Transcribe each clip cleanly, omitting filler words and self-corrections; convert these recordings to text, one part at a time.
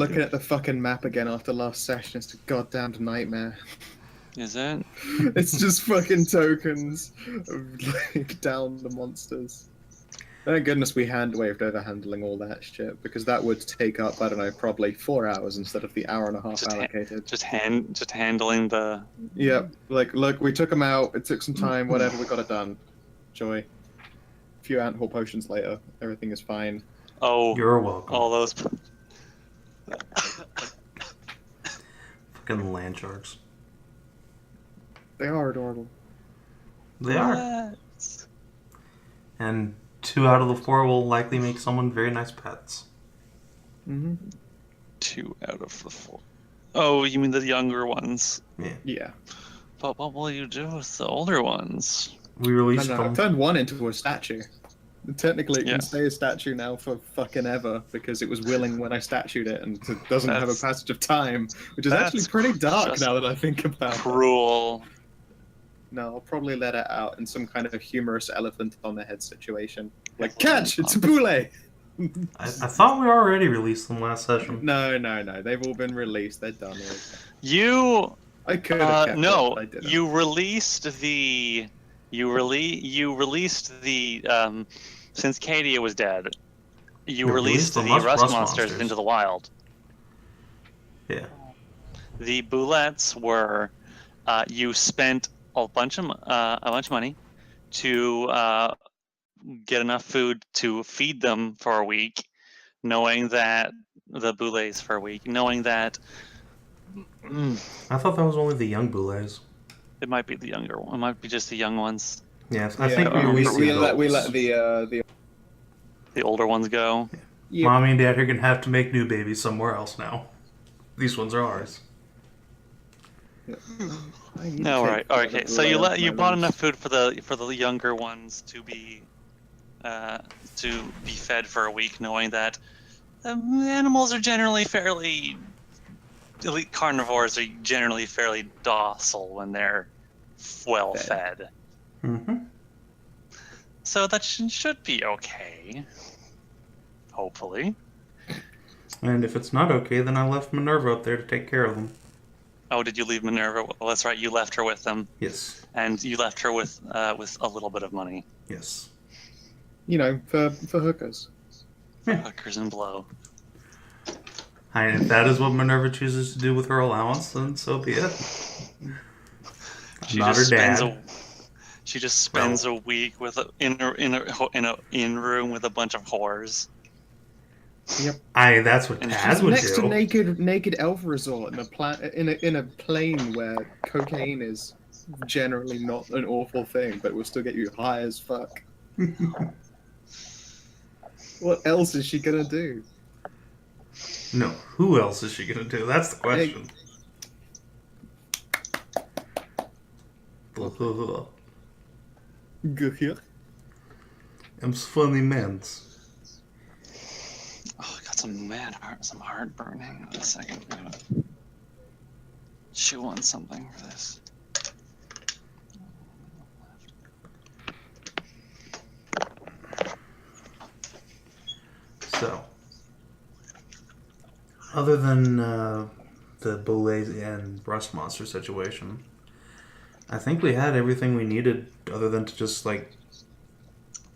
Looking at the fucking map again after last session, it's a goddamn nightmare. Is it? It's just fucking tokens of, like, down the monsters. Thank goodness we hand-waved over handling all that shit, because that would take up, I don't know, probably 4 hours instead of the hour and a half allocated. Just handling the... Yep, like, look, we took them out, it took some time, whatever, we got it done. Joy. A few anthole potions later, everything is fine. Oh, You're welcome. all those... Fucking land sharks. They are adorable. They are. And 2 out of the 4 will likely make someone very nice pets. Mm-hmm. 2 out of the 4. Oh, you mean the younger ones? Yeah. But what will you do with the older ones? We released I them. I've turned one into a statue. Technically, it Yeah. can stay a statue now for fucking ever, because it was willing when I statued it, and it doesn't have a passage of time, which is actually that's pretty dark just now that I think about it. Cruel. No, I'll probably let it out in some kind of humorous elephant on the head situation. Like, catch! It's a boule! I thought we already released them last session. No, they've all been released, they're done with. You... I could have kept no, it, but I didn't. you released the... You released the... Since Cadia was dead, you released the rust monsters into the wild. Yeah. The boulettes were... you spent a bunch of money to get enough food to feed them for a week, knowing that the boulets for a week, knowing that I thought that was only the young boules. it might be the younger one. It might be just the young ones. Yes, I think we released let the older ones go. Yeah. Mommy and Dad are gonna have to make new babies somewhere else now. These ones are ours. No, right. Okay, so you bought enough food for the younger ones to be fed for a week, knowing that animals are generally fairly... Elite carnivores are generally fairly docile when they're well fed. Mm-hmm. So that should be okay. Hopefully. And if it's not okay, then I left Minerva up there to take care of them. Oh, did you leave Minerva? Well, that's right. You left her with them. Yes. And you left her with a little bit of money. Yes. You know, for hookers. For hookers and blow. And if that is what Minerva chooses to do with her allowance, then so be it. She Not her dad. She just spends a week with in a room with a bunch of whores. Yep. That's what Taz would next do. to naked elf resort in a plane where cocaine is generally not an awful thing, but will still get you high as fuck. What else is she gonna do? No, who else is she gonna do? That's the question. Them's funny mans. Oh, I got some heartburn. Hang on a second. I'm gonna chew on something for this. So, other than the Boulets and Rust Monster situation, I think we had everything we needed other than to just, like,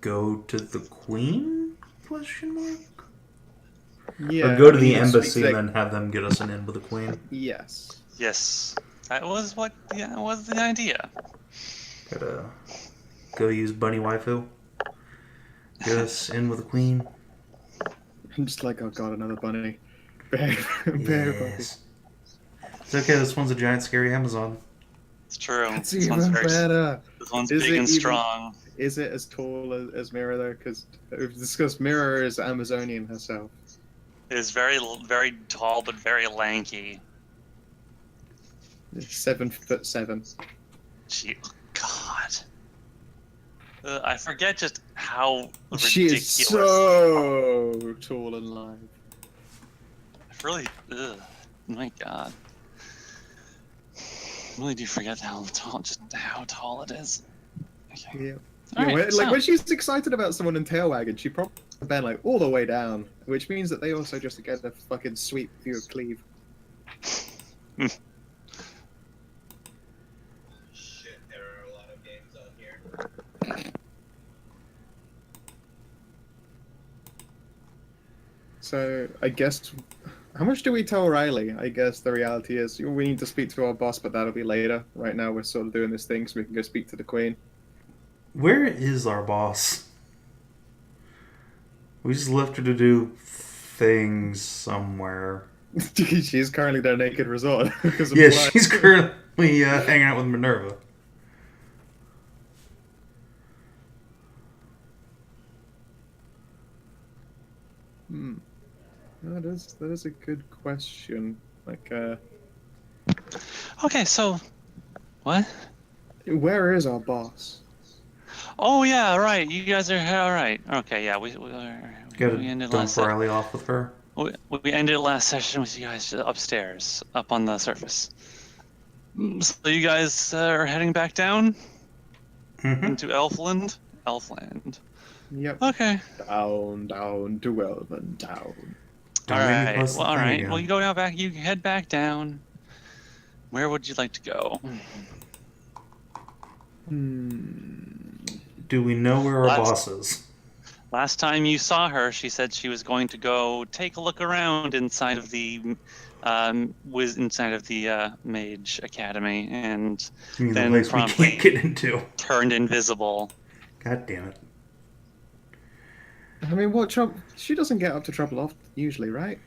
go to the Queen? Question mark? Yeah. Or go to the embassy and then have them get us an in with the Queen. Yes. Yes. That was what was the idea. Gotta go use Bunny Waifu. Get us in with the Queen. I'm just like, oh god, another bunny. Bear bunny. It's okay, this one's a giant scary Amazon. It's true. It's This even one's better. This one's big and strong. Is it as tall as Mierah though? Because we've discussed Mierah is Amazonian herself. It is very, very tall, but very lanky. 7'7". God. I forget just how ridiculous. She is so tall and live. Really, my God. I really do forget how tall it is. Okay. Yeah. All right, Like when she's excited about someone in Tailwagon, she probably bend like all the way down, which means that they also just get a fucking sweet view of Cleve. Shit, there are a lot of games on here. So I guess, how much do we tell Riley? I guess the reality is we need to speak to our boss, but that'll be later. Right now we're sort of doing this thing so we can go speak to the Queen. Where is our boss? We just left her to do things somewhere. She's currently their naked resort. because of Yeah, blood. she's currently hanging out with Minerva. That is a good question. Like, Okay, so what? where is our boss? Oh yeah, right. You guys are all right. Okay, yeah, we Gotta ended dump last se- Riley off with her. we ended last session with you guys upstairs, up on the surface. So you guys are heading back down into Elfland. Yep. Okay. Down to Elven Town. Don't All make me right. post the Well, all thing right. again. Well, you go down back. You head back down. Where would you like to go? Do we know where our boss is? Last time you saw her, she said she was going to go take a look around inside of the Mage Academy, and You mean the then place we promptly can't get into? turned invisible. God damn it. I mean, what trouble? She doesn't get up to trouble often, usually, right?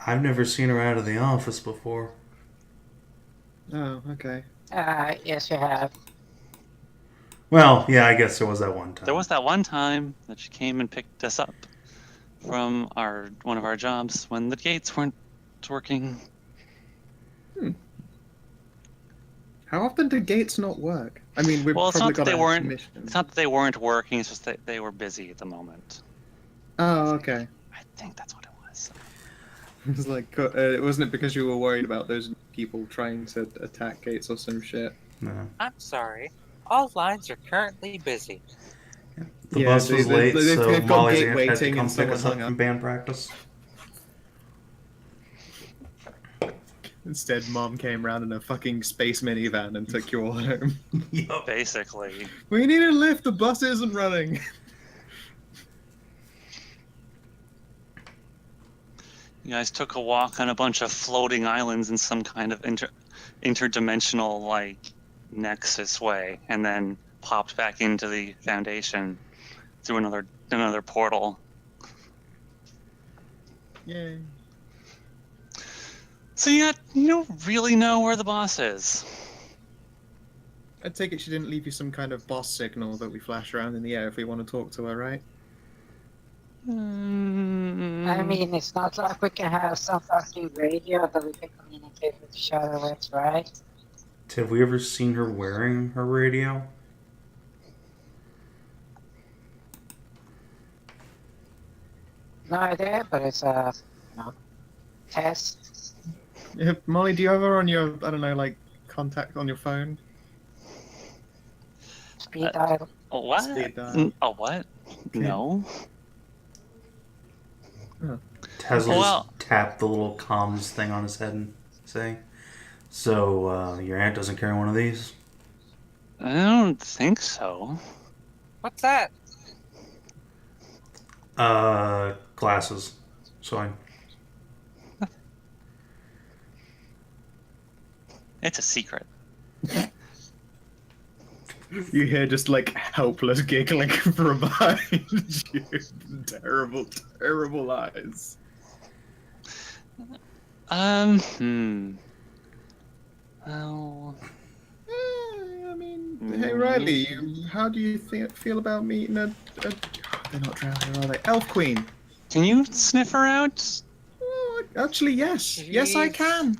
I've never seen her out of the office before. Oh, okay. Yes, you have. Well, yeah, I guess there was that one time. There was that one time that she came and picked us up from one of our jobs when the gates weren't working. How often do gates not work? I mean, we've Well, it's probably not that got they a weren't. mission. It's not that they weren't working. It's just that they were busy at the moment. Oh, okay. I think that's what it was. It was like, wasn't it because you were worried about those people trying to attack gates or some shit? No. I'm sorry. All lines are currently busy. The Yeah, bus was late, they've so got Molly's gate aunt had to waiting come and pick us someone up hung from up. band practice. Instead, Mom came round in a fucking space minivan and took you all home. Yup. Basically. We need a lift, the bus isn't running. You guys took a walk on a bunch of floating islands in some kind of interdimensional, like, nexus way, and then popped back into the Foundation through another portal. Yay. So you don't really know where the boss is. I take it she didn't leave you some kind of boss signal that we flash around in the air if we want to talk to her, right? I mean, it's not like we can have some fucking radio that we can communicate with each other with, right? Have we ever seen her wearing her radio? No idea, but it's a test. Yeah, Molly, do you have her on your, I don't know, like, contact on your phone? Speed dial. A what? Speed dial. A what? No. Taz will Well- just tap the little comms thing on his head and say, "So, your aunt doesn't carry one of these?" I don't think so. What's that? Glasses. So It's a secret. You hear just, like, helpless giggling from behind you. Terrible, terrible eyes. Well, I mean, hey Riley, how do you feel about meeting a... They're not drowning, are they? Elf Queen. can you sniff her out? Oh, actually, yes. Yes, I can.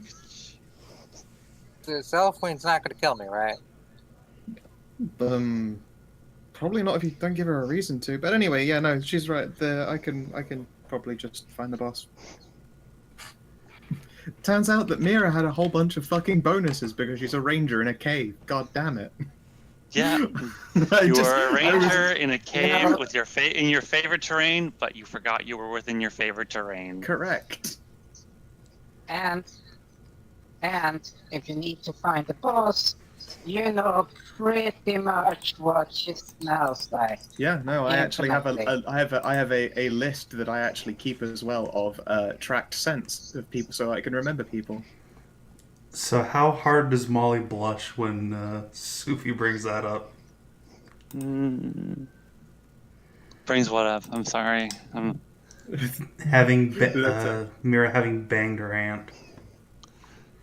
The cell queen's not going to kill me, right? Probably not if you don't give her a reason to. But anyway, yeah, no, she's right. I can probably just find the boss. Turns out that Mierah had a whole bunch of fucking bonuses because she's a ranger in a cave. God damn it. Yeah. You were a ranger in a cave with your in your favorite terrain, but you forgot you were within your favorite terrain. Correct. And if you need to find the boss, you know pretty much what she smells like. Yeah, no, I actually have Infinitely. I have a list that I actually keep as well of tracked scents of people, so I can remember people. So how hard does Molly blush when Sophie brings that up? Brings what up? I'm sorry. Having That's Mierah having banged her aunt.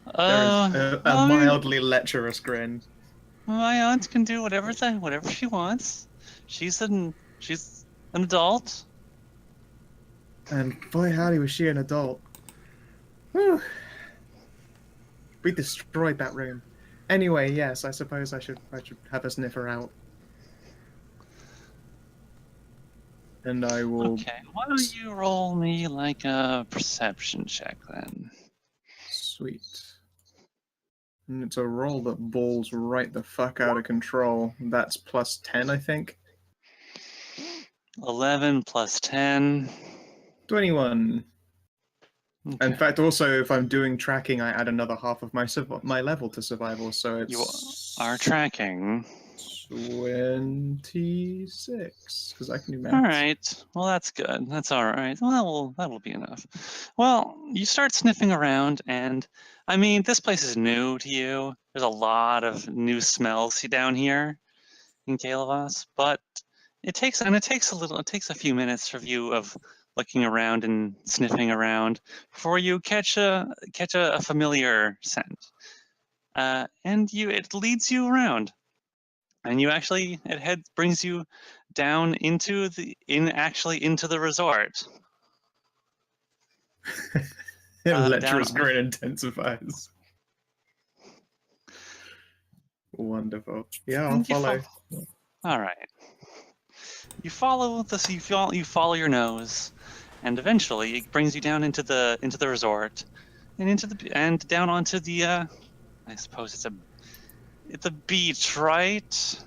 there is Well, a I mean, mildly lecherous grin. my aunt can do whatever she wants. She's an adult. And boy, howdy, was she an adult. Whew. We destroyed that room. Anyway, yes, I suppose I should have a sniffer out. And I will... Okay, why don't you roll me like a perception check then? Sweet. And it's a roll that balls right the fuck out of control. That's plus 10, I think. 11 plus 10. 21. Okay. In fact, also, if I'm doing tracking, I add another half of my level to survival, so it's... You are tracking. 26, because I can do math. All right. Well, that's good. That's all right. Well, that'll be enough. Well, you start sniffing around, and I mean, this place is new to you. There's a lot of new smells down here in Kalavas, but it takes a few minutes for you of looking around and sniffing around before you catch a familiar scent, and it leads you around. And you actually, brings you down into the resort. Lecherous grin intensifies. Wonderful. Yeah, I'll follow. All right. You follow you follow your nose, and eventually it brings you down into the resort, and down onto the I suppose it's a beach, right?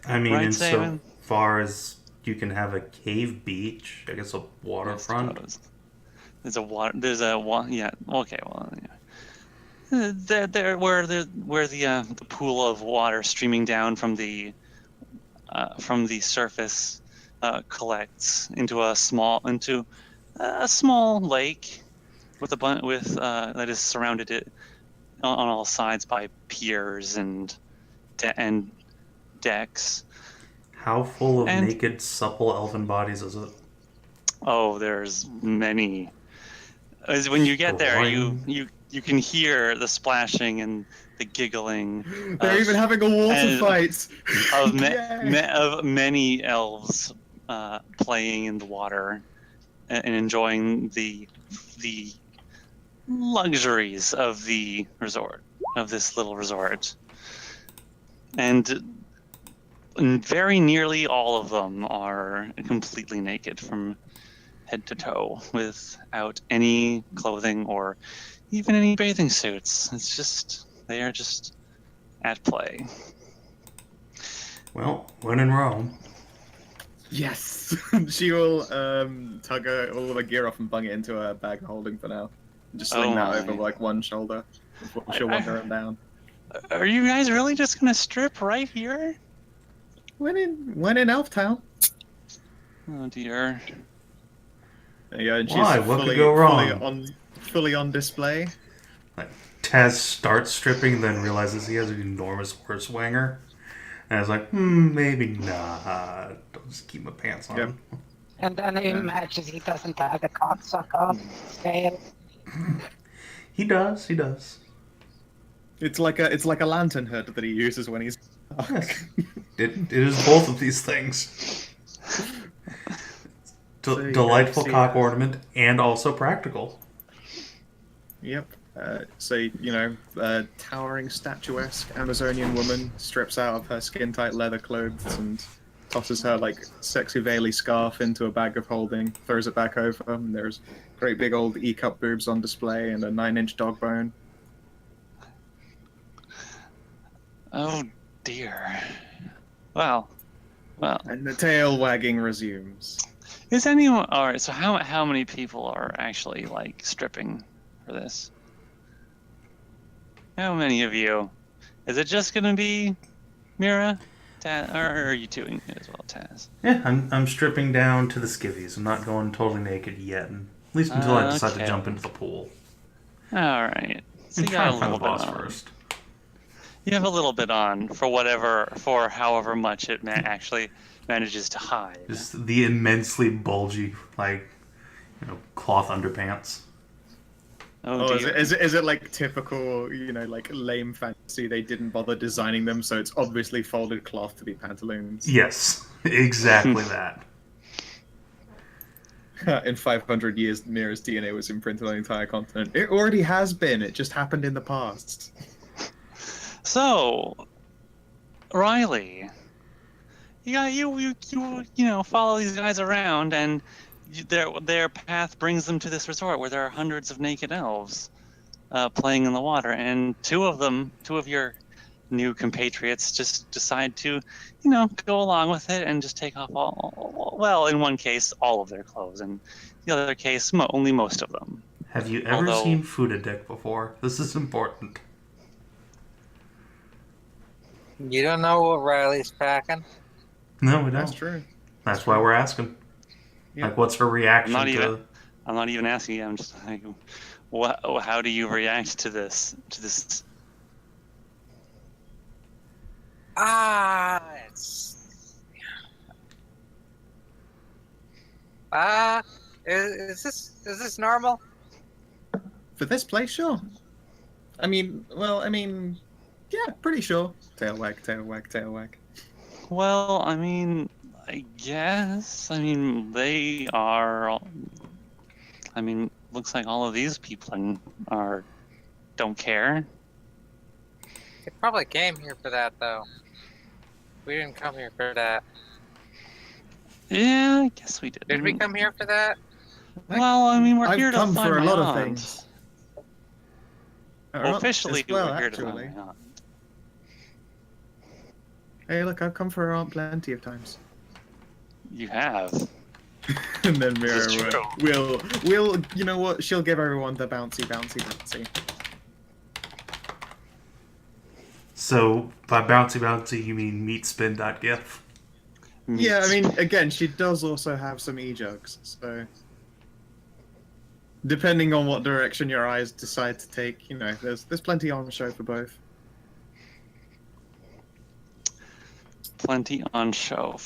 I mean, Right, insofar Savin? as you can have a cave beach, I guess a waterfront. There's a water. Yeah. Okay. Well. Yeah. Where the pool of water streaming down from the surface collects into a small lake with that is surrounded on all sides by piers and decks. How full of And- naked, supple elven bodies is it? Oh, there's many. As when you get there, you can hear the splashing and the giggling. They're even having a water fight! Of Yay! of many elves playing in the water and enjoying the luxuries of the resort, of this little resort. And very nearly all of them are completely naked from head to toe, without any clothing or even any bathing suits. They are just at play. Well, when in Rome. Yes! She will tug all of her gear off and bung it into her bag of holding for now. And just sling that over like one shoulder. She'll wander him down. Are you guys really just gonna strip right here? When in Elftown. Oh dear. There you go, and she's Why? What could go wrong? Fully on display. Taz starts stripping, then realizes he has an enormous horse wanger. And I was like, maybe not. I'll just keep my pants on. Yep. And then he imagines he doesn't have the cocksucker scale. He does. It's like a lantern hood that he uses when he's Yes. It is both of these things. Delightful cock ornament and also practical. Yep. Towering statuesque Amazonian woman strips out of her skin-tight leather clothes and tosses her sexy veily scarf into a bag of holding, throws it back over, and there's great big old E-cup boobs on display and a 9-inch dog bone. Oh dear. Well. And the tail wagging resumes. Is anyone... Alright, so how many people are actually, like, stripping for this? How many of you? Is it just gonna be Mierah? Taz, or are you doing it as well, Taz? Yeah, I'm stripping down to the skivvies. I'm not going totally naked yet, at least until I decide to jump into the pool. Alright. So And you try got a and find little the bit boss on. first. You have a little bit on for however much it actually manages to hide. Just the immensely bulgy, cloth underpants. Oh, dear. Is it like typical, like lame fantasy? They didn't bother designing them, so it's obviously folded cloth to be pantaloons. Yes, exactly that. In 500 years, Mierah's DNA was imprinted on the entire continent. It already has been. It just happened in the past. So, Riley, you follow these guys around, and their path brings them to this resort where there are hundreds of naked elves playing in the water, and two of your new compatriots just decide to, go along with it and just take off in one case, all of their clothes, and the other case, only most of them. Have you ever seen Food-a-Dick before? This is important. You don't know what Riley's packing? No, we don't. That's true. That's why we're asking. Yeah. Like, what's her reaction to... I'm not even asking you. I'm just like, how do you react to this? It's... Is this normal? For this place, sure. Yeah, pretty sure. Tail wag, tail wag, tail wag. Well, I guess. They are... looks like all of these people don't care. They probably came here for that, though. We didn't come here for that. Yeah, I guess we did. Did we come here for that? Well, we're here to I've come find for a my lot of aunt. things. Well, officially, well, we're here to actually. find my aunt. Hey, look, I've come for her aunt plenty of times. You have. And then It's Mierah true. will, you know what? She'll give everyone the bouncy, bouncy, bouncy. So, by bouncy bouncy, you mean meatspin.gif? Yeah, again, she does also have some e-jugs, so... Depending on what direction your eyes decide to take, there's plenty on the show for both. Plenty on show.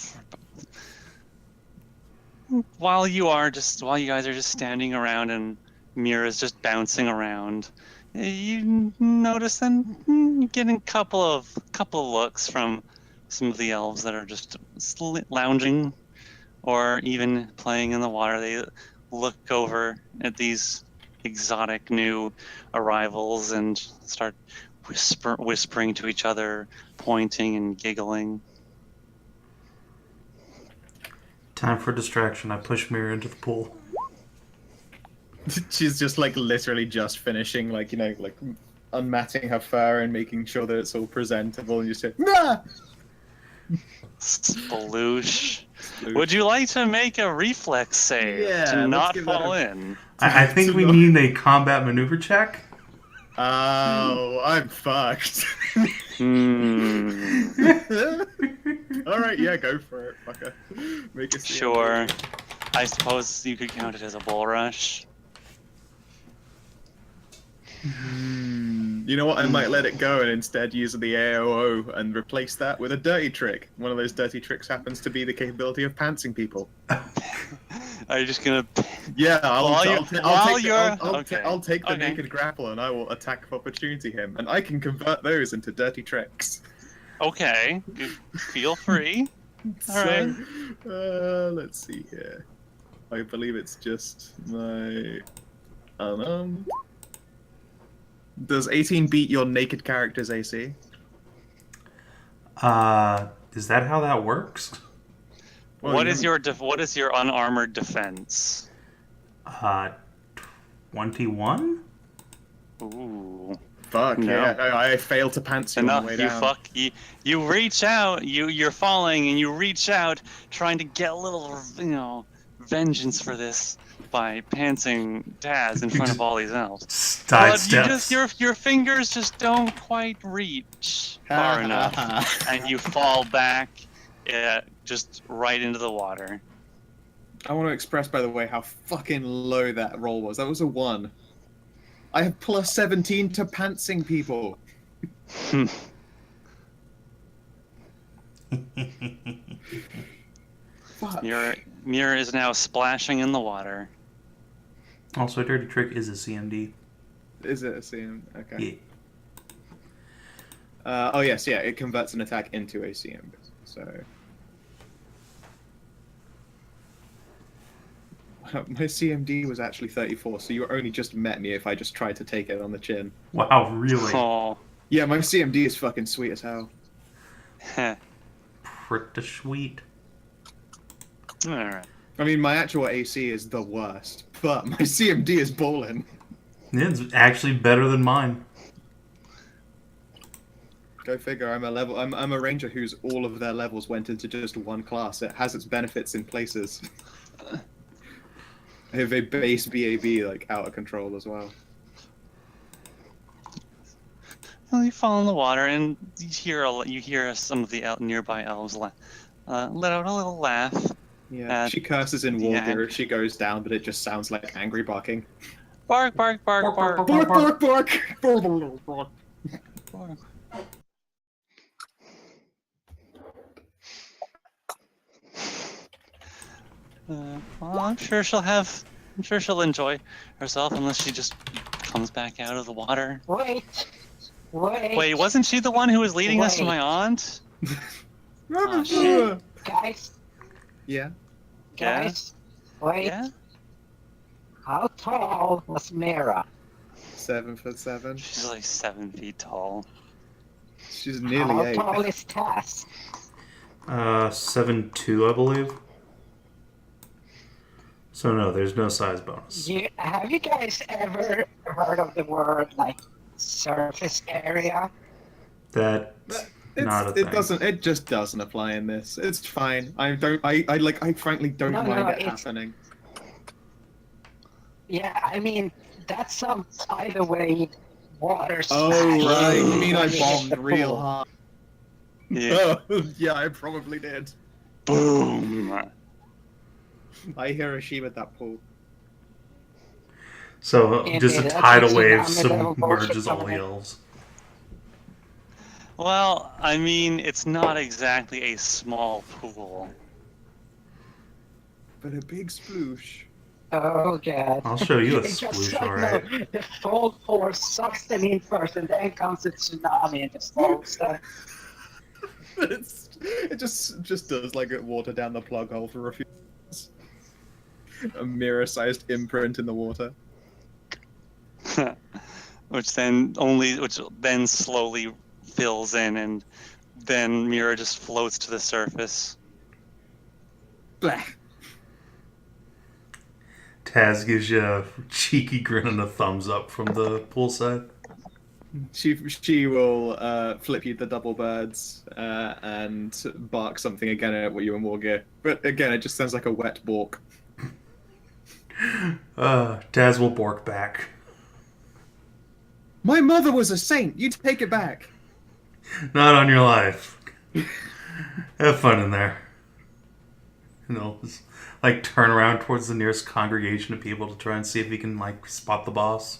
While you guys are just standing around and Mierah's just bouncing around, you notice and getting a couple of looks from some of the elves that are just lounging or even playing in the water. They look over at these exotic new arrivals and start whispering to each other, pointing and giggling. Time for distraction. I push Mierah into the pool. She's just literally just finishing, unmatting her fur and making sure that it's all presentable, and you say, "Nah!" Sploosh. Would you like to make a reflex save to not fall in? I think we need a combat maneuver check. Oh, I'm fucked. Alright, yeah, go for it, fucker. Make it Sure. I suppose you could count it as a bull rush. You know what? I might let it go and instead use the AOO and replace that with a dirty trick. One of those dirty tricks happens to be the capability of pantsing people. Are you just gonna? Yeah, I'll take the Okay. naked grapple and I will attack of opportunity him, and I can convert those into dirty tricks. Okay, feel free. Alright. Let's see here. I believe it's just my Does 18 beat your naked character's AC? Is that how that works? Well, What is your unarmored defense? 21? Ooh. Fuck No. yeah! I failed to pants you on Enough, the way you down. fuck. You reach out. You're falling, and you reach out, trying to get a little, vengeance for this by pantsing Taz in front of all these elves. Side But you steps. just your fingers just don't quite reach far enough, and you fall back, just right into the water. I want to express, by the way, how fucking low that roll was. That was a 1. I have plus 17 to pantsing people. Fuck. Mierah is now splashing in the water. Also, Dirty Trick is a CMD. Is it a CM? Okay. Yeah. Oh yes, yeah. It converts an attack into a CM. So my CMD was actually 34. So you only just met me if I just tried to take it on the chin. Wow, really? Oh. Yeah, my CMD is fucking sweet as hell. Pretty sweet. Alright. I mean, my actual AC is the worst, but my CMD is ballin'. It's actually better than mine. Go figure. I'm a ranger whose all of their levels went into just one class. It has its benefits in places. I have a base BAB like out of control as well. Well, you fall in the water, and you hear some of the nearby elves let out a little laugh. Yeah, she curses in Wargear if she goes down, but it just sounds like angry barking. Bark, bark, bark, bark. Bark, bark, bark! Bark, bark. Well, I'm sure she'll enjoy herself unless she just comes back out of the water. Wait. Wait, wasn't she the one who was leading us to my aunt? Oh, shit. Guys, Yeah. guys, wait. Yeah? How tall was Mierah? 7'7". She's like 7 feet tall. She's nearly How 8. tall is Taz? 7'2", I believe. So no, there's no size bonus. Have you guys ever heard of the word like surface area? That's not a thing. It just doesn't apply in this. It's fine. I frankly don't mind it happening. Yeah, I mean, that's some tidal wave water Oh, splash. right. You mean I when hit bombed the real pool. hard? Yeah. Oh, yeah, I probably did. Boom! I Hiroshima that pool. So And just a that's tidal actually wave not middle submerges bullshit all the coming. elves. Well, I mean, it's not exactly a small pool. But a big sploosh. Oh god. I'll show you a It's just sploosh, like, alright. no, the full force sucks them in first, and then comes a tsunami and just folds them. It just does like it water down the plug hole for a few minutes. A mirror-sized imprint in the water. which then slowly fills in, and then Mierah just floats to the surface. Blah. Taz gives you a cheeky grin and a thumbs up from the poolside. She will flip you the double birds and bark something again at you in Wargear. But again, it just sounds like a wet bork. Taz will bork back. My mother was a saint. You take it back. Not on your life. Have fun in there. Just, like, turn around towards the nearest congregation of people to try and see if he can, like, spot the boss.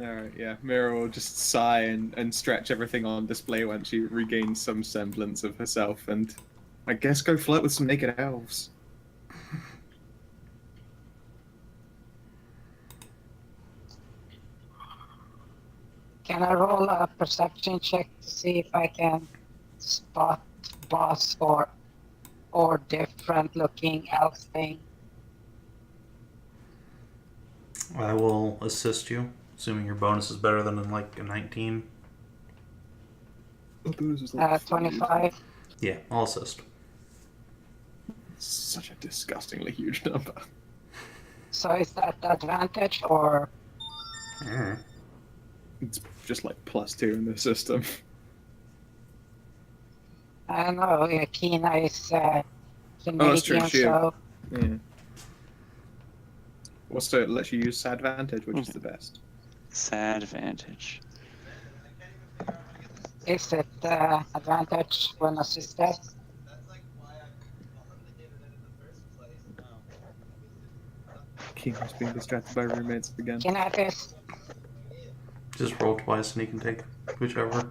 Alright, yeah. Mierah will just sigh and stretch everything on display once she regains some semblance of herself, and I guess go flirt with some naked elves. Can I roll a perception check to see if I can spot boss or different looking elf thing? I will assist you, assuming your bonus is better than like a 19. 25. Yeah, I'll assist. Such a disgustingly huge number. So is that the advantage or? Mm. It's just like +2 in the system. I don't know. Yeah, Kina is Oh, that's true, Canadian, she- so Yeah. Also, it lets you use advantage, which is the best. Sad advantage. is it advantage when assisted? That's like why I bought the internet in the first place. Kina's being distracted by roommates again. Kinathis, Just roll twice and you can take whichever.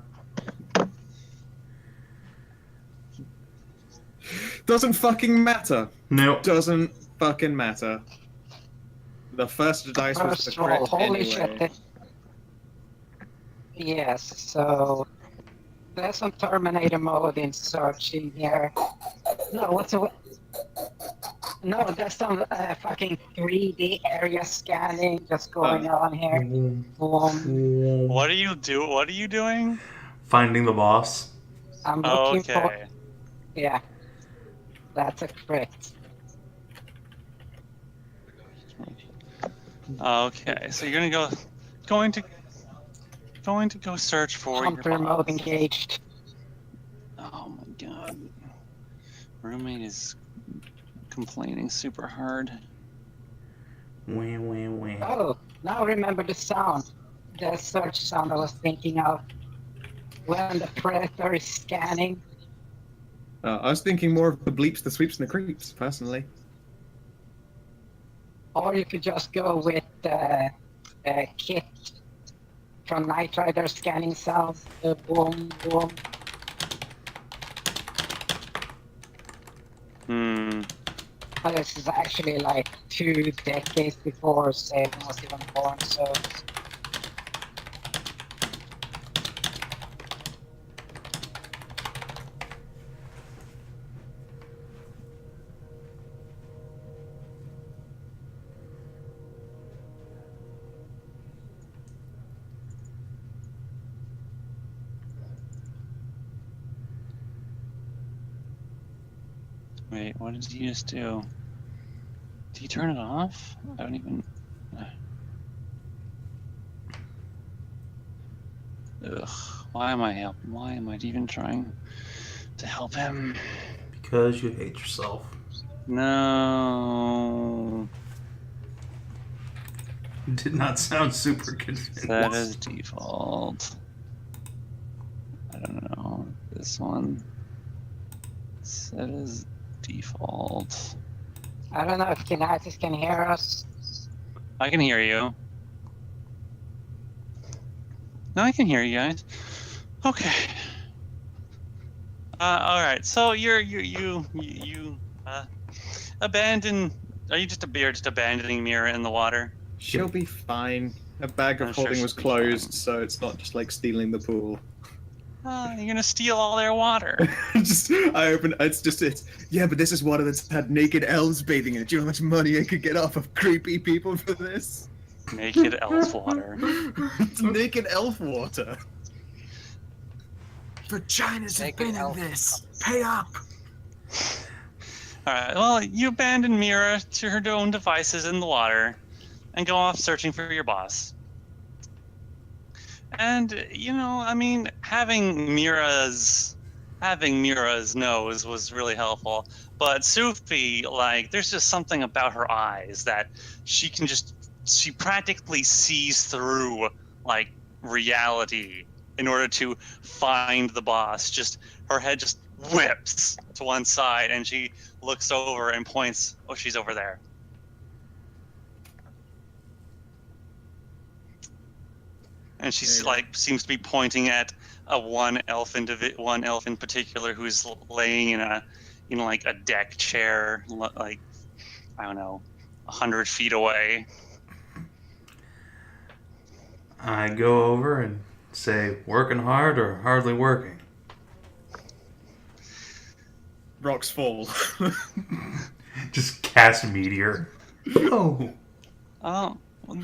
Doesn't fucking matter. Nope. Doesn't fucking matter. The first dice was the first roll. crit Holy anyway. shit! Yes. So there's some Terminator mode in searching here. No, what's a? No, there's some fucking 3D area scanning just going on here. Boom. What do you do? What are you doing? Finding the boss. I'm looking for. Okay. Yeah. That's a crit. Okay. So you're going to go search for Hunter your mode boss. engaged. Oh my god. Roommate is complaining super hard. Wah, wah, wah. Oh, now remember the sound. The search sound I was thinking of. When the predator is scanning. I was thinking more of the bleeps, the sweeps, and the creeps, personally. Or you could just go with Kit from Knight Rider scanning sound. Boom, boom. But this is actually like 2 decades before Savin was even born, so. Wait, what did he just do? Did he turn it off? I don't even. Ugh. Why am I even trying to help him? Because you hate yourself. No. Did not sound super convinced. That is default. I don't know. This one. Set is default. I don't know if Kinathis can hear us. I can hear you. No, I can hear you guys. Okay. All right. So you abandon. Are you just abandoning Mierah in the water? She'll be fine. Her bag of I'm sure holding was she'll be closed, fine. so it's not just like stealing the pool. You're gonna steal all their water. Yeah, but this is water that's had naked elves bathing in it. Do you know how much money I could get off of creepy people for this? Naked elf water. It's naked elf water. Vaginas have Naked been in elf. this. Pay up. All right. Well, you abandon Mierah to her own devices in the water, and go off searching for your boss. And I mean, having Mierah's nose was really helpful. But Sophie, like, there's just something about her eyes that she practically sees through, like, reality in order to find the boss. Just her head just whips to one side, and she looks over and points. Oh, she's over there. And she's seems to be pointing at one elf in particular who's laying in a deck chair, like, I don't know, 100 feet away. I go over and say, working hard or hardly working? Rocks fall. Just cast meteor. No. Oh, you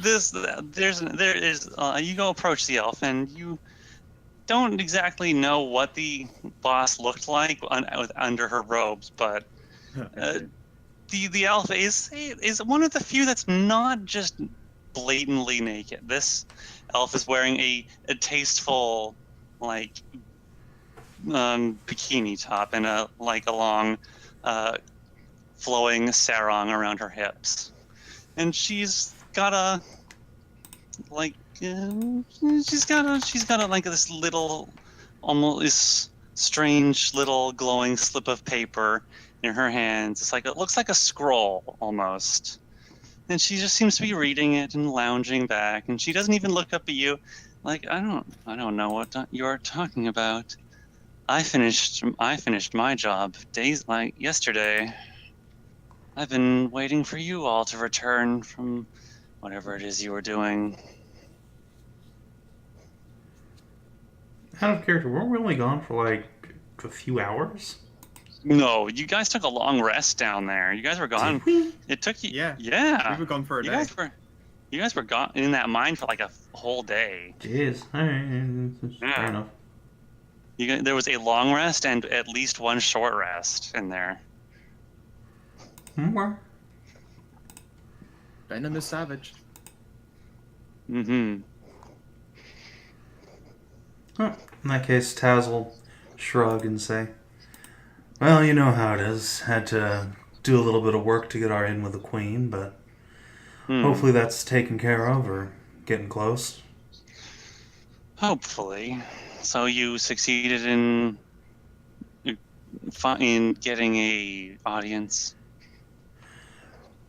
go approach the elf, and you don't exactly know what the boss looked like under her robes, but the elf is one of the few that's not just blatantly naked. This elf is wearing a tasteful, like, bikini top and a long, flowing sarong around her hips, and she's got a like this little, almost this strange little glowing slip of paper in her hands. It's like, it looks like a scroll almost. And she just seems to be reading it and lounging back, and she doesn't even look up at you. Like, I don't know what you're talking about. I finished my job days like yesterday. I've been waiting for you all to return from whatever it is you were doing. Out of character, weren't we only gone for like a few hours? No, you guys took a long rest down there. You guys were gone. Did we? It took you. Yeah. Yeah. We were gone for a You day. guys were gone in that mine for like a whole day. Jeez. Alright, fair Yeah. enough. There was a long rest and at least one short rest in there. More. Venom is savage. Mm-hmm. Oh, in that case, Taz will shrug and say, well, you know how it is. Had to do a little bit of work to get our in with the Queen, but hopefully that's taken care of or getting close. Hopefully. So you succeeded in getting a audience?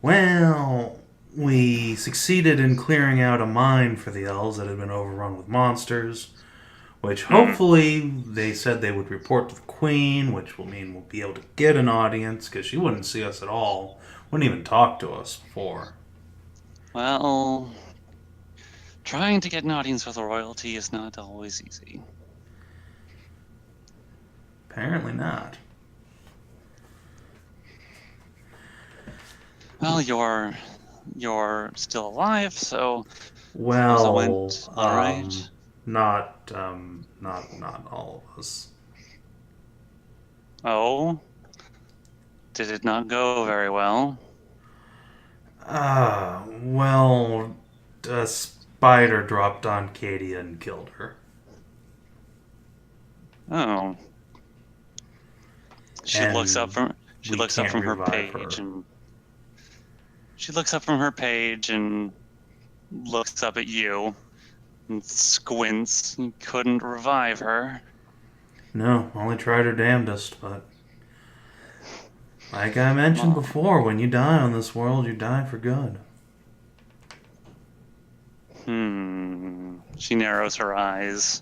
Well, we succeeded in clearing out a mine for the elves that had been overrun with monsters, which hopefully they said they would report to the Queen, which will mean we'll be able to get an audience, because she wouldn't see us at all, wouldn't even talk to us before. Well, trying to get an audience with royalty is not always easy. Apparently not. Well, you're still alive, so Well, it went all right. Not all of us. Oh, did it not go very well? Well, a spider dropped on Katie and killed her. Oh. She And looks up from we can't her revive page her. and she looks up from her page and looks up at you and squints. You couldn't revive her. No, only tried her damnedest, but like I mentioned before, when you die on this world, you die for good. She narrows her eyes.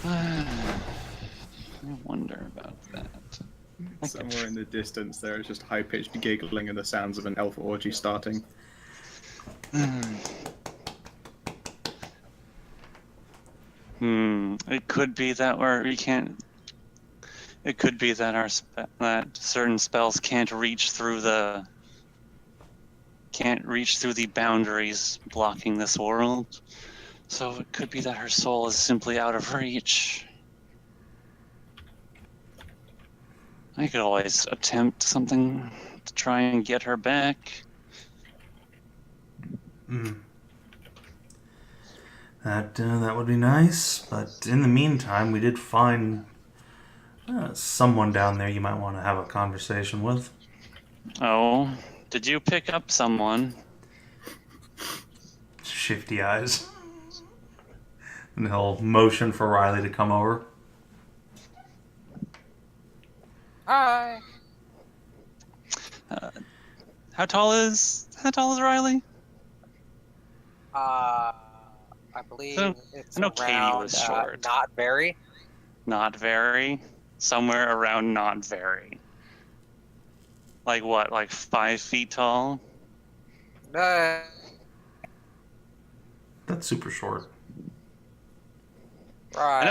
I wonder about that. Somewhere in the distance, there is just high-pitched giggling and the sounds of an elf orgy starting. It could be that we can't. It could be that that certain spells can't reach through the boundaries blocking this world. So it could be that her soul is simply out of reach. I could always attempt something to try and get her back. That would be nice, but in the meantime, we did find someone down there you might want to have a conversation with. Oh, did you pick up someone? Shifty eyes. And he'll motion for Riley to come over. Hi. How tall is Riley? I believe I it's know Katie around, was short. not very. Not very. Somewhere around not very. Like what? Like 5 feet tall? That's super short. Right. I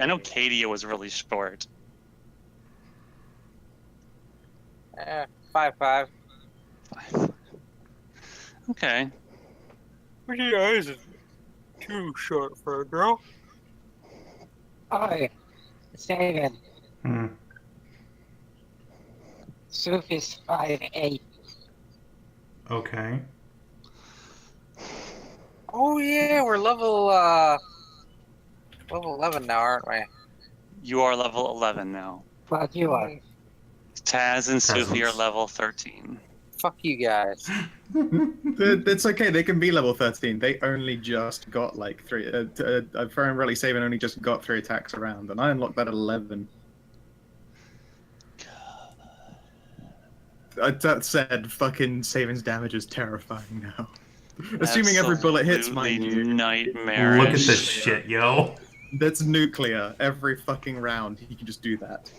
know Katie was really short. 5'5". 5. Okay. Pretty eyes is too short for a girl. Oi, Savin, Hmm. Sophie's 5'8". Okay. Oh yeah, we're level 11 now, aren't we? You are level 11 now. But you are. Taz and Sophie are Peasants. level 13. Fuck you guys. It's okay. They can be level 13. They only just got like 3. If I'm really Savin only just got 3 attacks around, and I unlocked that at 11. That said, fucking Savin's damage is terrifying now. Assuming every bullet hits, mind you. Nightmarish. Look at this shit, yo. That's nuclear. Every fucking round, he can just do that.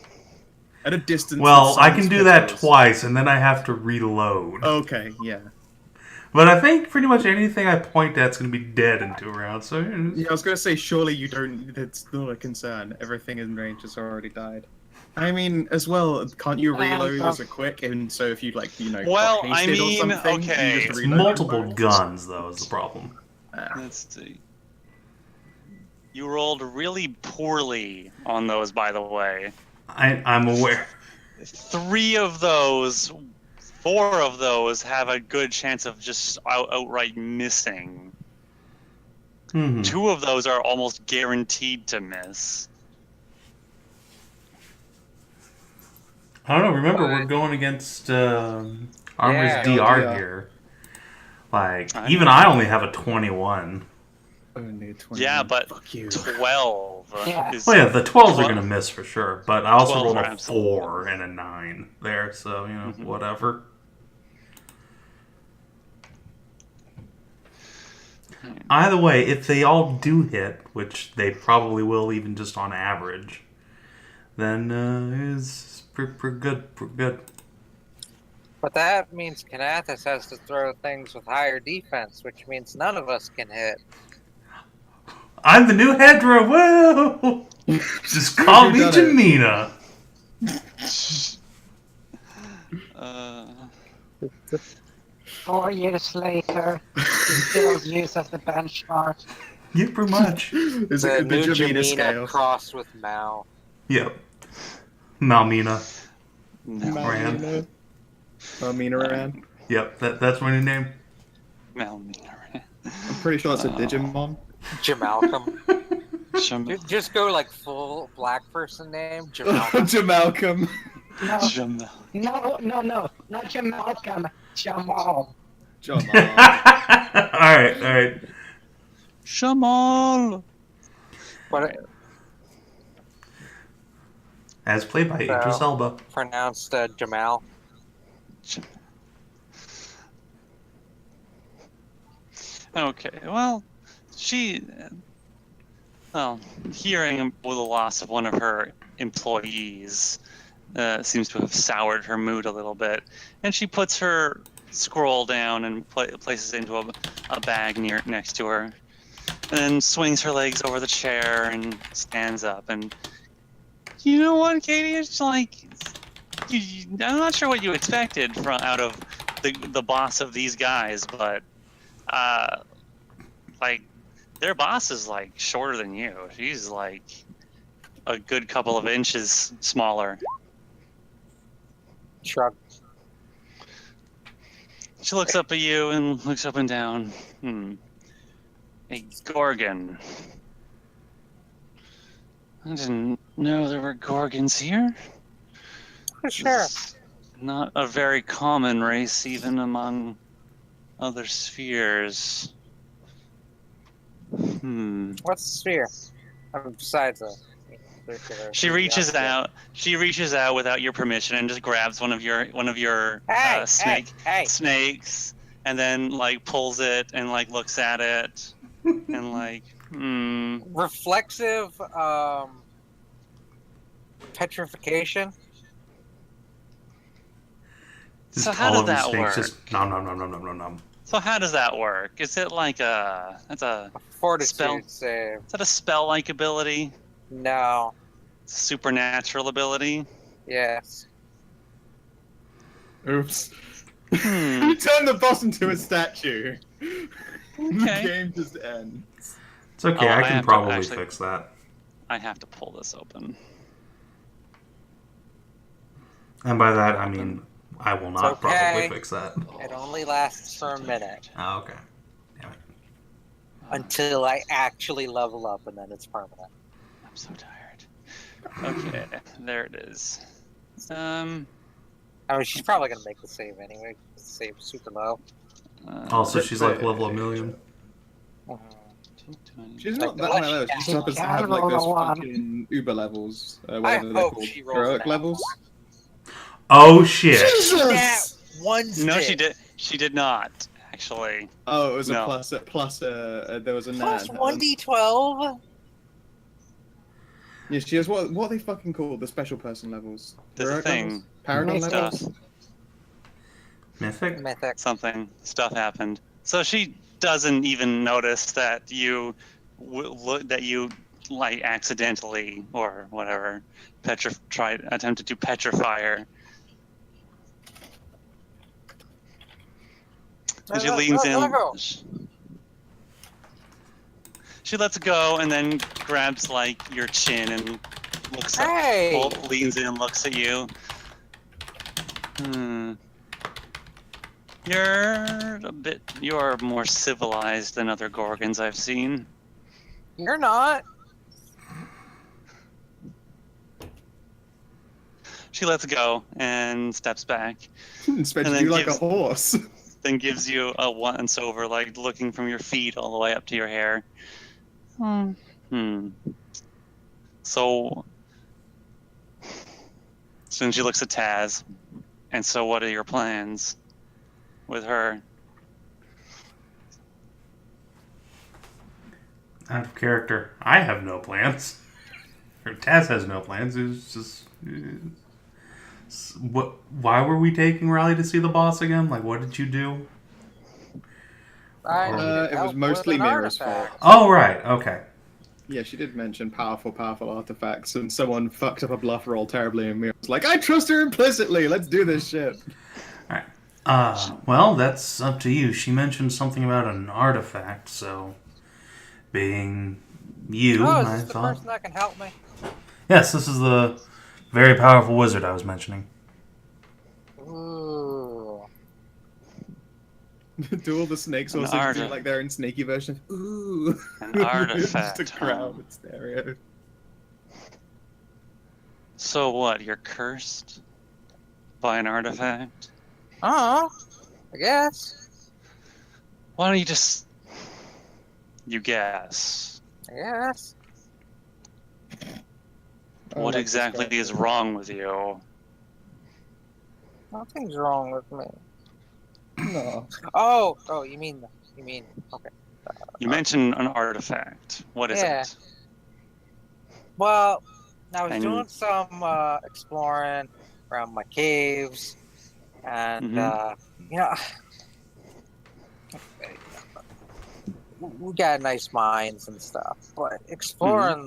At a distance. Well, that I can do that pistols. twice, and then I have to reload. Okay, yeah. But I think pretty much anything I point at's going to be dead in 2 rounds. So Yeah, I was gonna say, surely you don't. That's not a concern. Everything in range has already died. I mean, as well, can't you reload as a quick? And so if you like, Well, got I hasted or mean, something, okay. you just it's reload multiple it. guns, though, is the problem. Let's see. You rolled really poorly on those, by the way. I'm aware. 4 of those have a good chance of just outright missing. Hmm. 2 of those are almost guaranteed to miss. I don't know. Remember, we're going against Armor's Yeah. DR here. Like, I even know. I only have a 21. Only 20. Yeah, but Fuck you. 12 Yeah. is... Well, yeah, the 12s are 12 going to miss for sure. But I also 12s rolled are a absolutely 4 and a 9 there, so, Mhm. whatever. Either way, if they all do hit, which they probably will even just on average, then it's pretty good. Pretty good. But that means Kinathis has to throw things with higher defense, which means none of us can hit. I'm the new Hedrah, woo! Just call me You've done it. Jamina. 4 years later, he still used as the benchmark. Yeah, pretty much. Is The it the new Jamina Jamina scale? crossed with Mao. Yep. Malmina. Malmina. Malmina ran. Yep, that's my new name. Malmina. I'm pretty sure that's a Digimon. Jamalcolm. Jam- Just go like full black person name, Jamalcolm. Jamalcolm. No, Jam- no, not Jamalcolm, Jamal. Jamal. Alright. Shamal! But As played by Idris Elba. pronounced Jamal. Okay, well, hearing with the loss of one of her employees seems to have soured her mood a little bit, and she puts her scroll down and places it into a bag next to her, and then swings her legs over the chair and stands up. And you know what, Katie? It's like I'm not sure what you expected out of the boss of these guys, but like their boss is like shorter than you. She's like a good couple of inches smaller. Shrug. She looks up at you and looks up and down. A Gorgon. I didn't know there were Gorgons here. Sure. Not a very common race, even among other spheres. What's the sphere? Besides the circular. She reaches out. She reaches out without your permission and just grabs one of your Hey, hey. snakes, and then like pulls it and like looks at it and like Reflexive petrification. Just So how all does of these that snakes work? just nom. So how does that work? Is it like that's a Fortitude spell? save. Is that a spell-like ability? No. Supernatural ability? Yes. Oops. Hmm. You turned the boss into a statue. The Okay. game just ends. It's okay, Oh, I I have can to probably actually- fix that. I have to pull this open. And by that, I mean I will not It's okay. probably fix that. It only lasts for a minute Oh, okay. Damn it. until I actually level up, and then it's permanent. I'm so tired. Okay, there it is. I mean, she's probably gonna make the save anyway. The save's super low. Also, she's like level a million. She's Like not the that high level. She just She happens to can have like roll those a one. fucking Uber levels, I whatever they're hope called, she rolls heroic an levels. Oh shit! That one's No, she did. She did not actually. Oh, it was No. a plus. There was a Plus nan. 1d12. Yeah, she has what are they fucking called? The special person levels. There's a Heroic thing. levels? Paragon Mythic. levels. Stuff. Mythic? Mythic. Something. Stuff happened. So she doesn't even notice that you like accidentally or whatever attempted to petrify her. And she leans in. She lets it go and then grabs like your chin and looks Hey! leans in and looks at you. You're more civilized than other Gorgons I've seen. You're not. She lets go and steps back. Inspected And then you like a gives- horse. Then gives you a once over, like looking from your feet all the way up to your hair. So then she looks at Taz. And so what are your plans with her? Out of character. I have no plans. Or Taz has no plans. It's just. What? Why were we taking Riley to see the boss again? Like, what did you do? It was mostly Mierah's fault. Oh, right. Okay. Yeah, she did mention powerful artifacts, and someone fucked up a bluff roll terribly, and Mierah was like, I trust her implicitly, let's do this shit. Alright. Well, that's up to you. She mentioned something about an artifact, so being you, Oh, is I this the thought. person that can help me? Yes, this is the very powerful wizard I was mentioning. Ooh. Do all the snakes An also do arti- like their own snaky version of ooh? An artifact, Just a crowd stereo. So what? You're cursed by an artifact? I guess. Why don't you just... You guess. I guess. What exactly is wrong with you? Nothing's wrong with me. No. Oh, you mean, okay. You mentioned an artifact. What is Yeah. it? Well, I was And- doing some exploring around my caves, and you know, we got nice mines and stuff, but exploring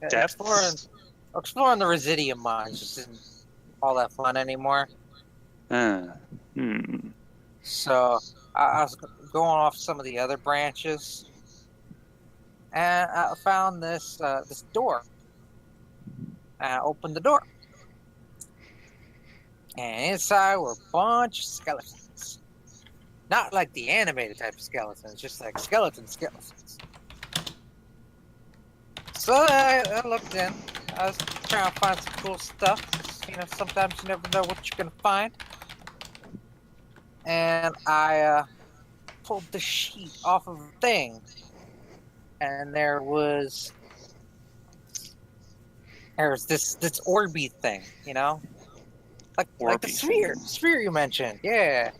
Depths? exploring the Residium mines just isn't all that fun anymore. So I was going off some of the other branches, and I found this this door. And I opened the door, and inside were a bunch of skeletons. Not like the animated type of skeletons, just like skeletons. So I looked in. I was trying to find some cool stuff. 'Cause, you know, sometimes you never know what you're gonna find. And I pulled the sheet off of the thing, and there was this Orby thing, you know, like the Orby sphere you mentioned, yeah.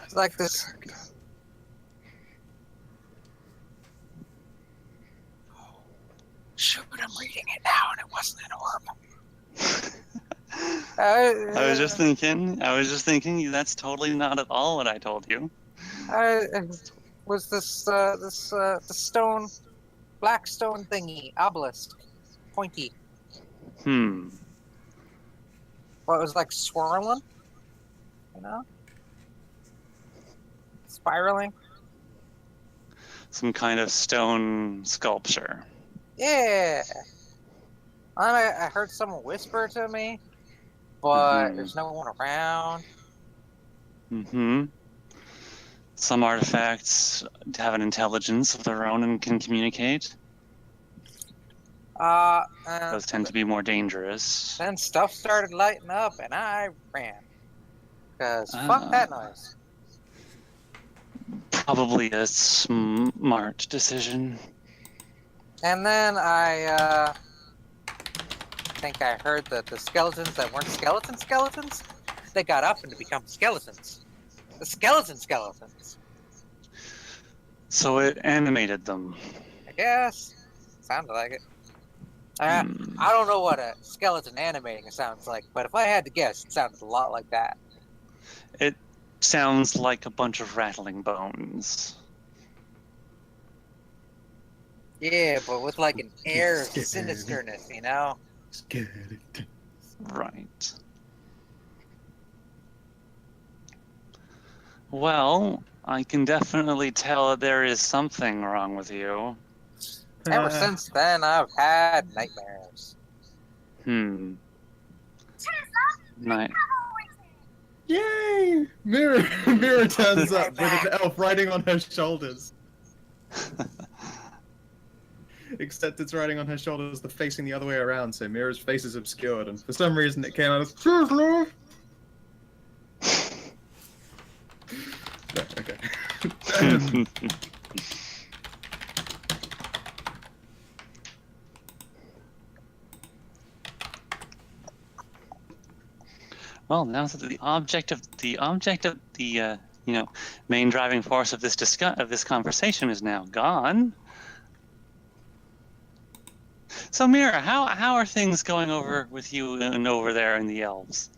It's like this. Shoot, I'm reading it now, and it wasn't an orb. I was just thinking, that's totally not at all what I told you. Was this the stone, black stone thingy, obelisk, pointy? Hmm. Well, it was like swirling, you know, spiraling. some kind of stone sculpture. Yeah. I heard someone whisper to me, but there's no one around. Mm-hmm. Some artifacts have an intelligence of their own and can communicate. Those tend to be more dangerous. Then stuff started lighting up, and I ran. Because fuck that noise. Probably a smart decision. And then I think I heard that the skeletons that weren't skeletons, they got up and to become skeletons. The skeletons. So it animated them. I guess. Sounded like it. I don't know what a skeleton animating sounds like, but if I had to guess, it sounded a lot like that. It sounds like a bunch of rattling bones. Yeah, but with like an air of sinisterness, you know? Right. Well, I can definitely tell that there is something wrong with you. Ever since then, I've had nightmares. Night. Yay! Mierah turns up with an elf riding on her shoulders. Except it's riding on her shoulders, the facing the other way around, so Mierah's face is obscured, and for some reason it came out as "Cheers, love." No, okay. Well, now that the object of the main driving force of this conversation is now gone. So Mierah, how are things going over with you and over there in the elves?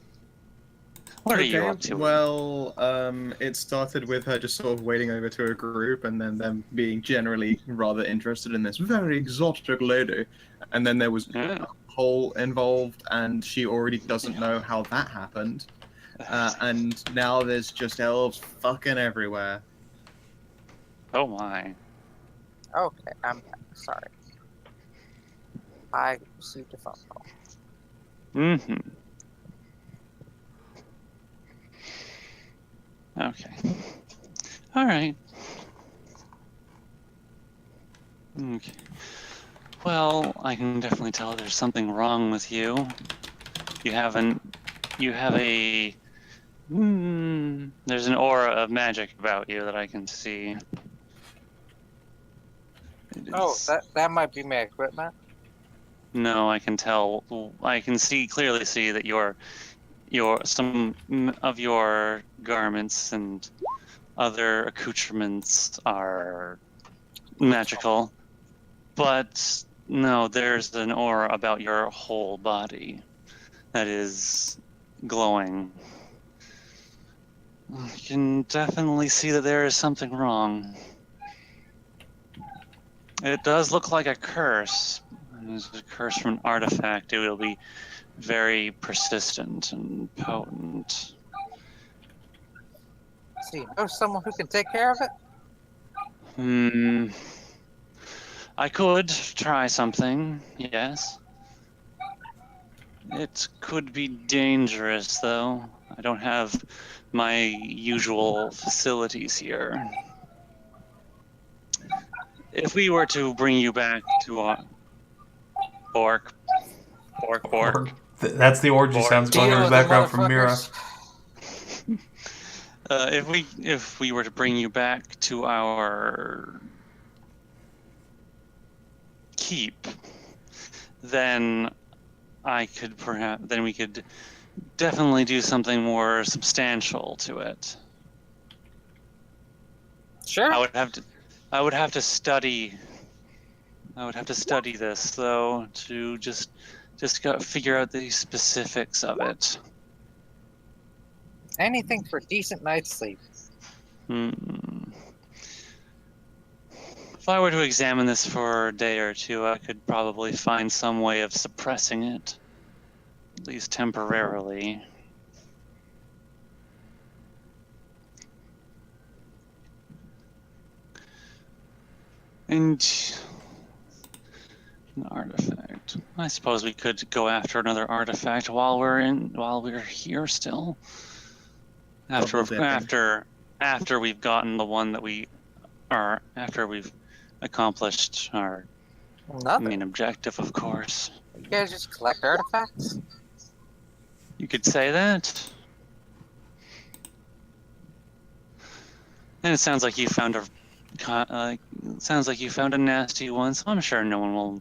What are you up to? Well, it started with her just sort of wading over to a group, and then them being generally rather interested in this very exotic lady. And then there was a hole involved, and she already doesn't know how that happened. And now there's just elves fucking everywhere. Oh my. Okay, I'm sorry. I received a phone call. Mm-hmm. Okay. All right. Okay. Well, I can definitely tell there's something wrong with you. You have a there's an aura of magic about you that I can see. Oh, that might be my equipment. No, I can tell. I can clearly see that some of your garments and other accoutrements are magical, but no, there's an aura about your whole body that is glowing. You can definitely see that there is something wrong. It does look like a curse. It's a curse from an artifact. It will be very persistent and potent. So you know someone who can take care of it? I could try something, yes. It could be dangerous, though. I don't have my usual facilities here. If we were to bring you back to our... Bork. That's the orgy sounds going in the background from Mierah. If we were to bring you back to our keep, then we could definitely do something more substantial to it. Sure. I would have to study this though to just figure out the specifics of it. Anything for a decent night's sleep. If I were to examine this for a day or two, I could probably find some way of suppressing it, at least temporarily. And an artifact. I suppose we could go after another artifact while we're here still. Double dipping. After we've gotten the one that we are, after we've accomplished our Nothing. main objective, of course. You guys just collect artifacts? You could say that. And it sounds like you found a nasty one, so I'm sure no one will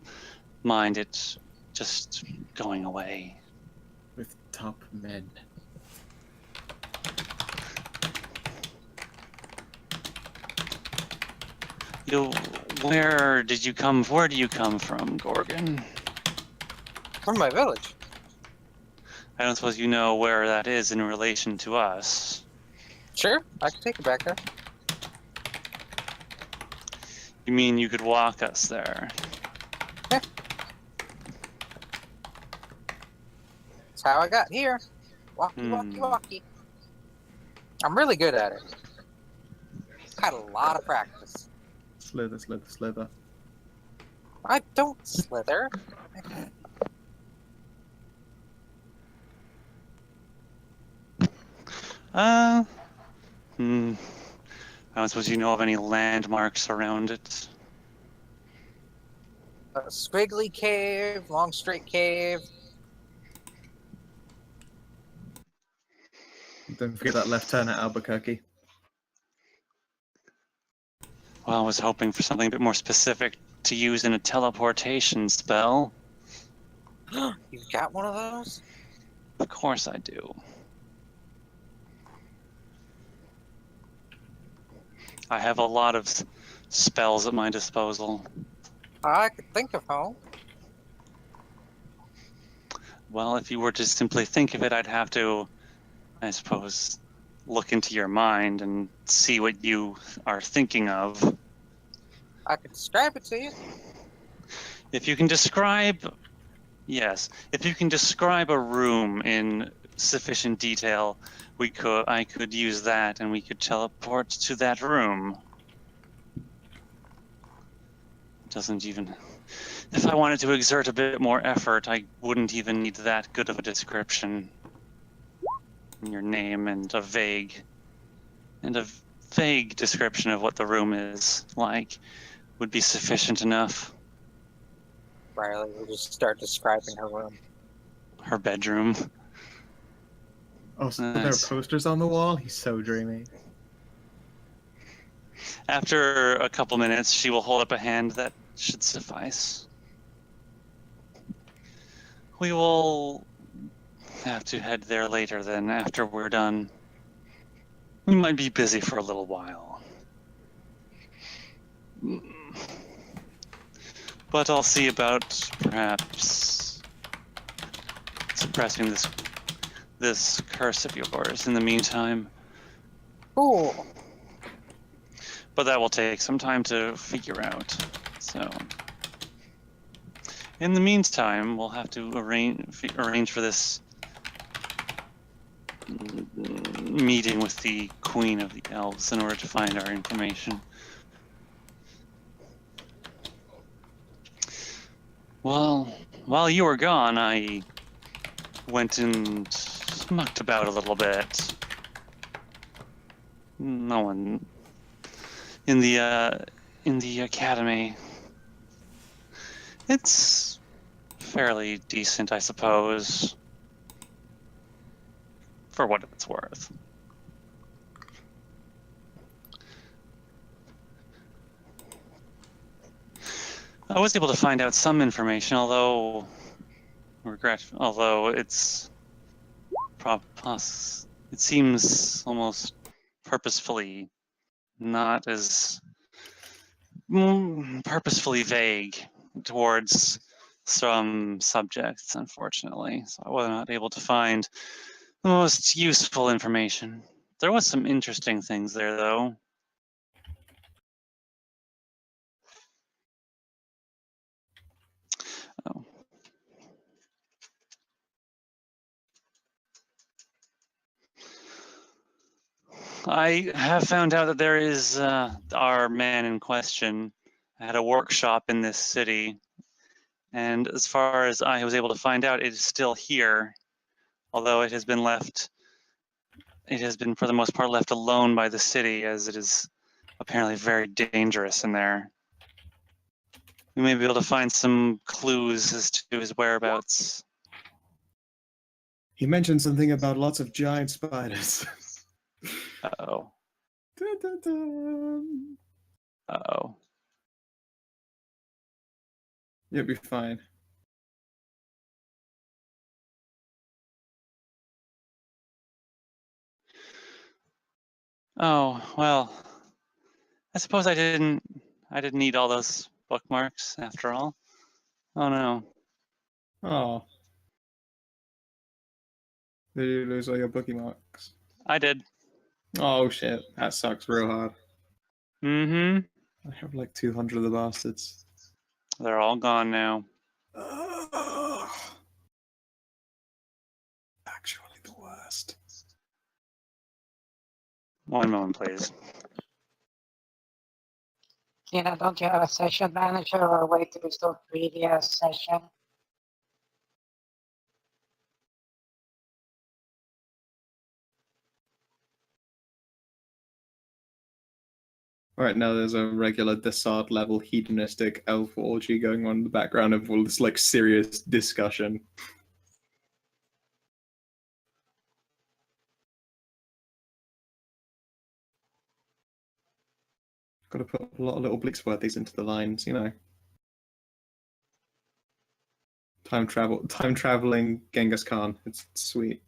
mind it just going away. With top men. Where do you come from, Gorgon? From my village. I don't suppose you know where that is in relation to us. Sure, I can take you back there. You mean you could walk us there? That's how I got here. Walkie. I'm really good at it. Had a lot of practice. Slither. I don't slither. I don't suppose you know of any landmarks around it. A squiggly cave, long straight cave. Don't forget that left turn at Albuquerque. Well, I was hoping for something a bit more specific to use in a teleportation spell. You've got one of those? Of course I do. I have a lot of spells at my disposal. I could think of home. Well, if you were to simply think of it, I'd have to, I suppose, look into your mind and see what you are thinking of. I could describe it to you. If you can describe, yes, if you can describe a room in sufficient detail, I could use that and we could teleport to that room. Doesn't even, if I wanted to exert a bit more effort, I wouldn't even need that good of a description. Your name and a vague description of what the room is like would be sufficient enough. Riley will just start describing her room. Her bedroom. Oh, so Nice. there are posters on the wall? He's so dreamy. After a couple minutes, she will hold up a hand that should suffice. We will have to head there later then, after we're done. We might be busy for a little while. But I'll see about perhaps suppressing this curse of yours in the meantime. Cool. But that will take some time to figure out. So, in the meantime, we'll have to arrange for this meeting with the Queen of the Elves in order to find our information. Well, while you were gone, I went and mucked about a little bit. No one in the academy. It's fairly decent, I suppose, for what it's worth. I was able to find out some information, although it seems almost purposefully not as purposefully vague towards some subjects, unfortunately. So I was not able to find the most useful information. There was some interesting things there, though. Oh. I have found out that there is our man in question had a workshop in this city, and as far as I was able to find out, it is still here, although it has been left. It has been, for the most part, left alone by the city, as it is apparently very dangerous in there. We may be able to find some clues as to his whereabouts. He mentioned something about lots of giant spiders. Uh-oh. Dun, dun, dun. Uh-oh. You'll be fine. Oh, well, I suppose I didn't need all those bookmarks after all. Oh no. Oh. Did you lose all your bookmarks? I did. Oh shit, that sucks real hard. Mm-hmm. I have like 200 of the bastards. They're all gone now. Actually the worst. One moment, please. Kina, don't you have a session manager or a way to restore previous session? Right now there's a regular Desart level hedonistic elf orgy going on in the background of all this like serious discussion. Got to put a lot of little Blixworthies into the lines, you know. Time traveling Genghis Khan. It's sweet.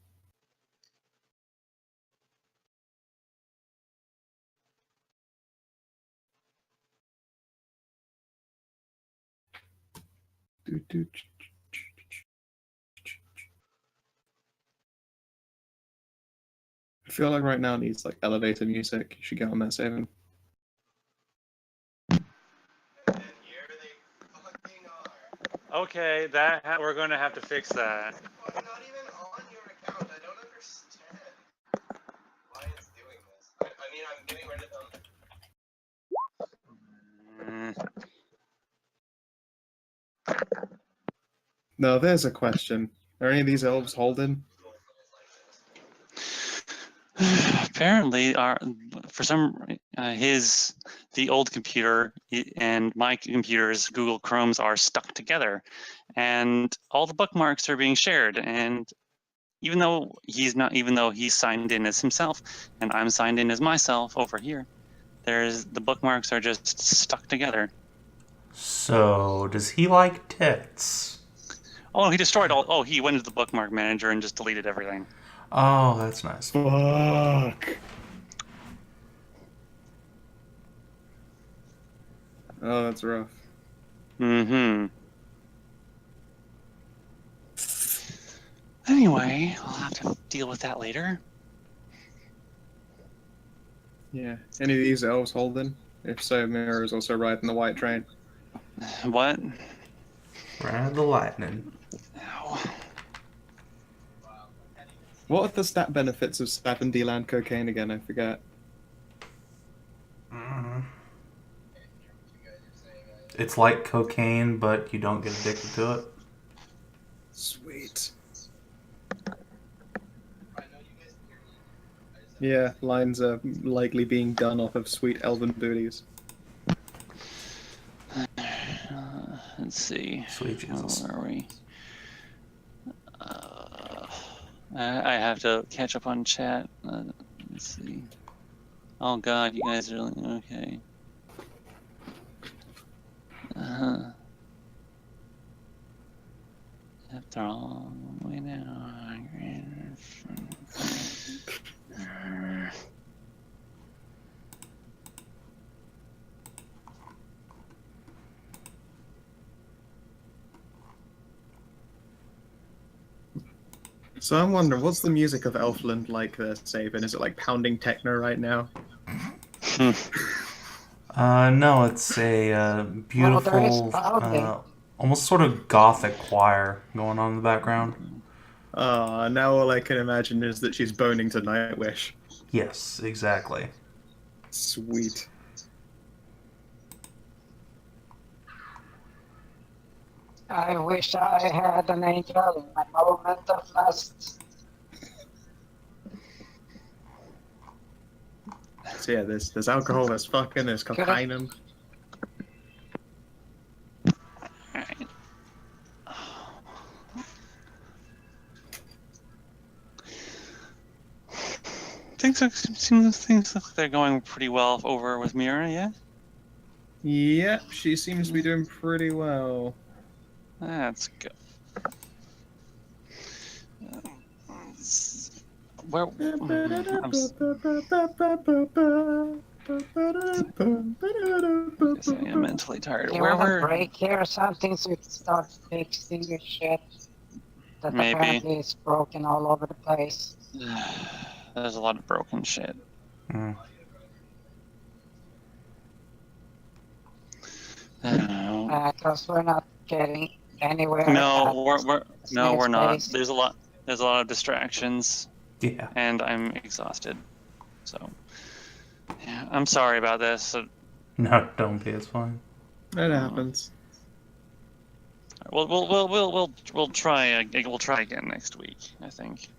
I feel like right now needs like elevator music. You should get on that, Savin. Okay, we're going to have to fix that. I'm not even on your account. I don't understand why it's doing this. I mean, I'm getting rid of them. No, there's a question. Are any of these elves holding? Apparently, the old computer and my computer's Google Chromes are stuck together, and all the bookmarks are being shared. And even though he's signed in as himself, and I'm signed in as myself over here, the bookmarks are just stuck together. So, does he like tits? Oh, he destroyed all. Oh, he went into the bookmark manager and just deleted everything. Oh, that's nice. Fuck. Oh, that's rough. Mm-hmm. Anyway, I'll have to deal with that later. Yeah. Any of these elves holding? If so, Mierah is also riding the white train. What? Ride the lightning. Ow. What are the stat benefits of Savin D-Land cocaine again? I forget. It's like cocaine, but you don't get addicted to it. Sweet. Yeah, lines are likely being done off of sweet elven booties. Let's see. Sweet Jesus. Where are we? I have to catch up on chat. Let's see. Oh God, you guys are really okay. After all, way now. So I'm wondering, what's the music of Elfland like there, Savin? Is it like pounding techno right now? No, it's a beautiful, almost sort of gothic choir going on in the background. Now all I can imagine is that she's boning to Nightwish. Yes, exactly. Sweet. I wish I had an angel in my moment of lust. So yeah, there's alcohol, there's fucking, there's Could I- cocaine. Alright. Things like they're going pretty well over with Mierah, yeah? Yep, she seems to be doing pretty well. That's good. Where? I'm mentally tired. You Where want a were? break here or something so you can start fixing your shit? That Maybe. apparently is broken all over the place. There's a lot of broken shit. Mm. I don't know. Because we're not getting anywhere. No, we're not. space. There's a lot of distractions, Yeah. and I'm exhausted. So, yeah, I'm sorry about this. No, don't be. It's fine. That happens. We'll try again next week, I think.